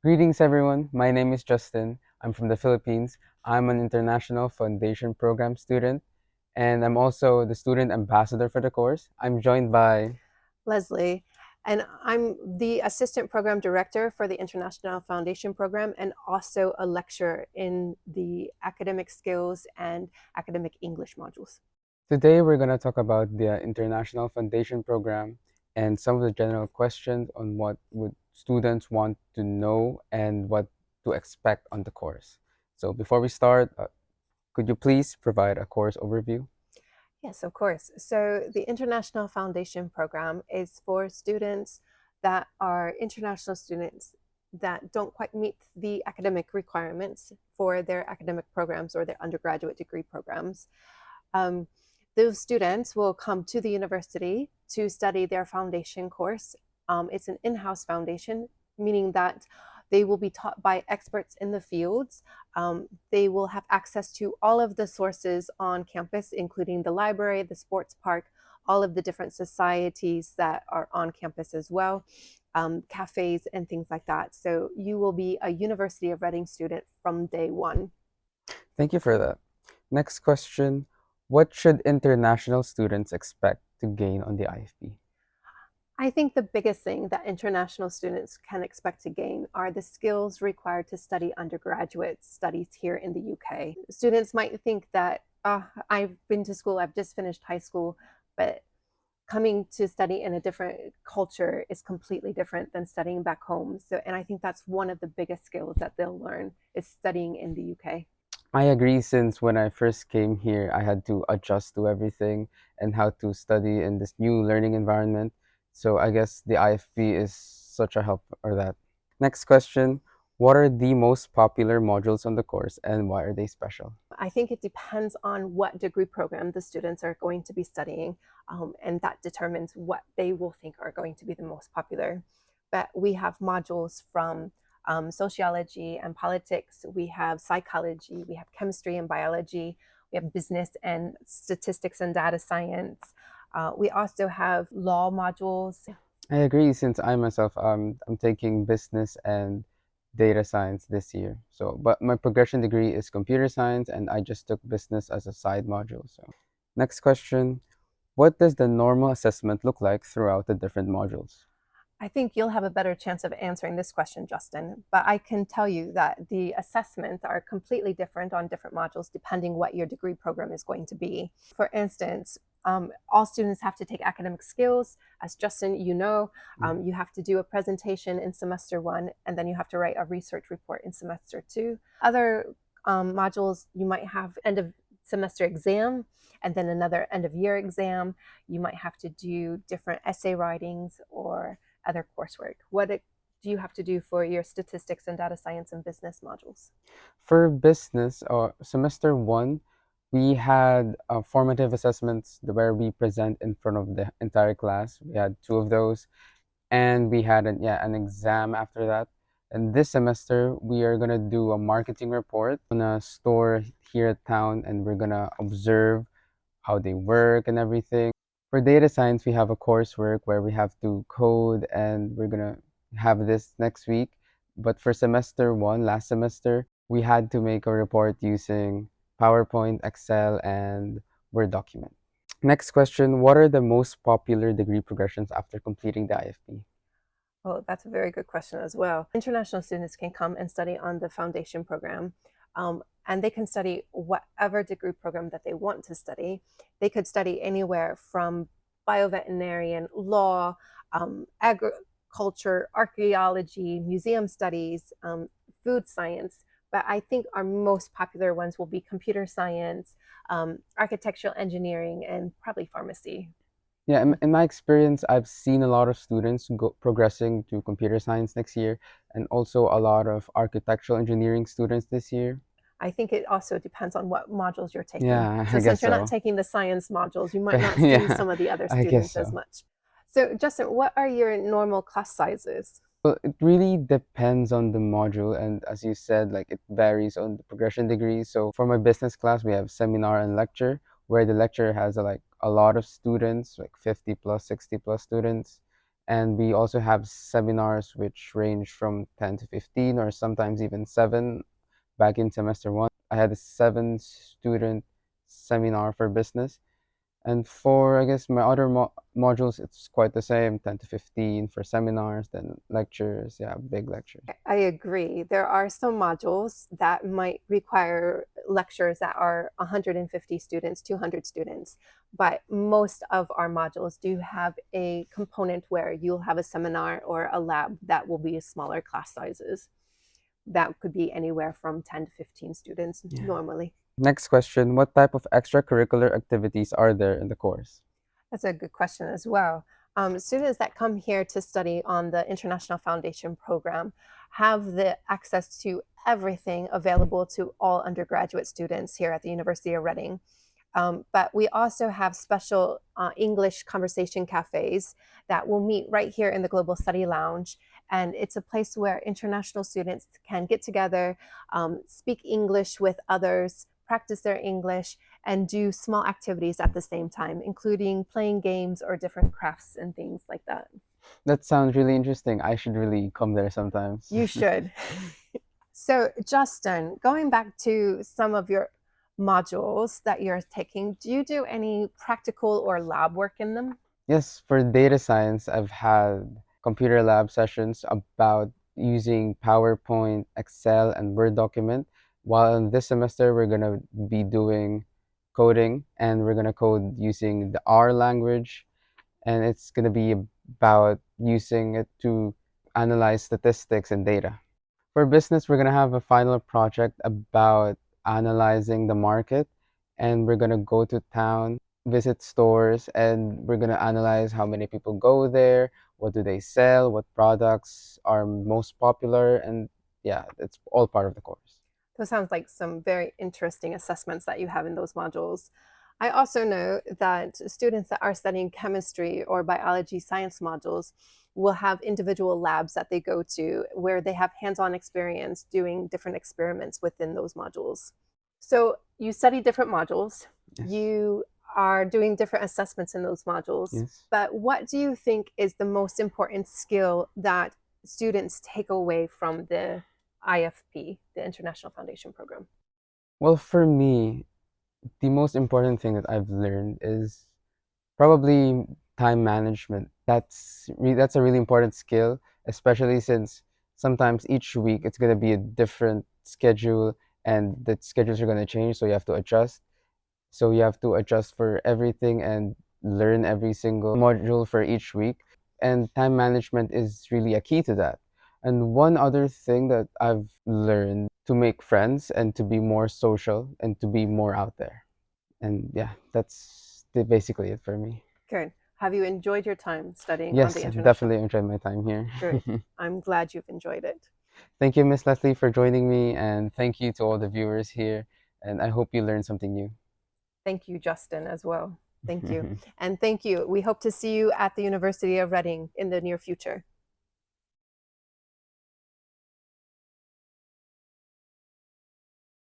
Greetings, everyone. My name is Justin. I'm from the Philippines. I'm an international foundation program student, and I'm also the student ambassador for the course. I'm joined by. Leslie, and I'm the assistant program director for the International Foundation Program and also a lecturer in the academic skills and academic English modules. Today, we're going to talk about the International Foundation Program and some of the general questions on what would students want to know and what to expect on the course. So, before we start, could you please provide a course overview? Yes, of course. So the International Foundation Program is for students that are international students that don't quite meet the academic requirements for their academic programs or their undergraduate degree programs. Um, those students will come to the university to study their foundation course. It's an in house foundation, meaning that they will be taught by experts in the fields. They will have access to all of the sources on campus, including the library, the sports park, all of the different societies that are on campus as well, cafes, and things like that. So you will be a University of Reading student from day one. Thank you for that. Next question. What should international students expect to gain on the IFP? I think the biggest thing that international students can expect to gain are the skills required to study undergraduate studies here in the UK. Students might think that I've been to school, I've just finished high school, but coming to study in a different culture is completely different than studying back home. So, and I think that's one of the biggest skills that they'll learn is studying in the UK. I agree, since when I first came here, I had to adjust to everything and how to study in this new learning environment. So I guess the IFP is such a help for that. Next question. What are the most popular modules on the course and why are they special? I think it depends on what degree program the students are going to be studying, and that determines what they will think are going to be the most popular. But we have modules from sociology and politics, we have psychology, we have chemistry and biology, we have business and statistics and data science. We also have law modules. I agree, since I myself I'm taking business and data science this year. So but my progression degree is computer science and I just took business as a side module. So next question. What does the normal assessment look like throughout the different modules? I think you'll have a better chance of answering this question, Justin, but I can tell you that the assessments are completely different on different modules depending what your degree program is going to be. For instance, all students have to take academic skills. As Justin, Yeah. you have to do a presentation in semester one, and then you have to write a research report in semester two. Other modules, you might have end of semester exam and then another end of year exam. You might have to do different essay writings or other coursework. Do you have to do for your statistics and data science and business modules? For business, semester one, we had formative assessments where we present in front of the entire class. We had two of those, and we had an exam after that. And this semester, we are gonna do a marketing report on a store here at town, and we're gonna observe how they work and everything. For data science, we have a coursework where we have to code, and we're gonna have this next week. But for semester one, last semester, we had to make a report using PowerPoint, Excel, and Word document. Next question. What are the most popular degree progressions after completing the IFP? Oh, that's a very good question as well. International students can come and study on the foundation program, and they can study whatever degree program that they want to study. They could study anywhere from bioveterinarian, law, agriculture, archaeology, museum studies, food science. But I think our most popular ones will be computer science, architectural engineering, and probably pharmacy. Yeah, in my experience, I've seen a lot of students progressing to computer science next year, and also a lot of architectural engineering students this year. I think it also depends on what modules you're taking. Yeah, So I guess since you're not so. taking the science modules, you might But not see yeah, some of the other I guess students as so. much. So Justin, what are your normal class sizes? Well, it really depends on the module, and as you said, like it varies on the progression degree. So for my business class, we have seminar and lecture, where the lecture has like a lot of students, like 50 plus, 60 plus students, And we also have seminars which range from 10 to 15 or sometimes even 7. Back in semester 1, I had a 7 student seminar for business. And for, I guess, my other modules, it's quite the same, 10 to 15 for seminars, then lectures, yeah, big lectures. I agree. There are some modules that might require lectures that are 150 students, 200 students, but most of our modules do have a component where you'll have a seminar or a lab that will be smaller class sizes. That could be anywhere from 10 to 15 students normally. Next question, what type of extracurricular activities are there in the course? That's a good question as well. Students that come here to study on the International Foundation Program have the access to everything available to all undergraduate students here at the University of Reading. But we also have special English conversation cafes that will meet right here in the Global Study Lounge. And it's a place where international students can get together, speak English with others, practice their English, and do small activities at the same time, including playing games or different crafts and things like that. That sounds really interesting. I should really come there sometimes. You should. So, Justin, going back to some of your modules that you're taking, do you do any practical or lab work in them? Yes, for data science, I've had computer lab sessions about using PowerPoint, Excel, and Word document. While in this semester, we're going to be doing coding, and we're going to code using the R language, and it's going to be about using it to analyze statistics and data. For business, we're going to have a final project about analyzing the market, and we're going to go to town, visit stores, and we're going to analyze how many people go there, what do they sell, what products are most popular, and yeah, it's all part of the course. Those sounds like some very interesting assessments that you have in those modules. I also know that students that are studying chemistry or biology science modules will have individual labs that they go to where they have hands-on experience doing different experiments within those modules. So you study different modules. Yes. You are doing different assessments in those modules. Yes. But what do you think is the most important skill that students take away from the IFP, the International Foundation Program? Well, for me, the most important thing that I've learned is probably time management. That's a really important skill, especially since sometimes each week it's gonna be a different schedule, and the schedules are gonna change, so you have to adjust. So you have to adjust for everything and learn every single module for each week. And time management is really a key to that. And one other thing that I've learned to make friends and to be more social and to be more out there. And yeah, that's basically it for me. Good. Have you enjoyed your time studying on Yes, the I've international? definitely enjoyed my time here. Good. I'm glad you've enjoyed it. Thank you, Miss Leslie, for joining me, and thank you to all the viewers here. And I hope you learned something new. Thank you, Justin, as well. Thank you. And thank you. We hope to see you at the University of Reading in the near future.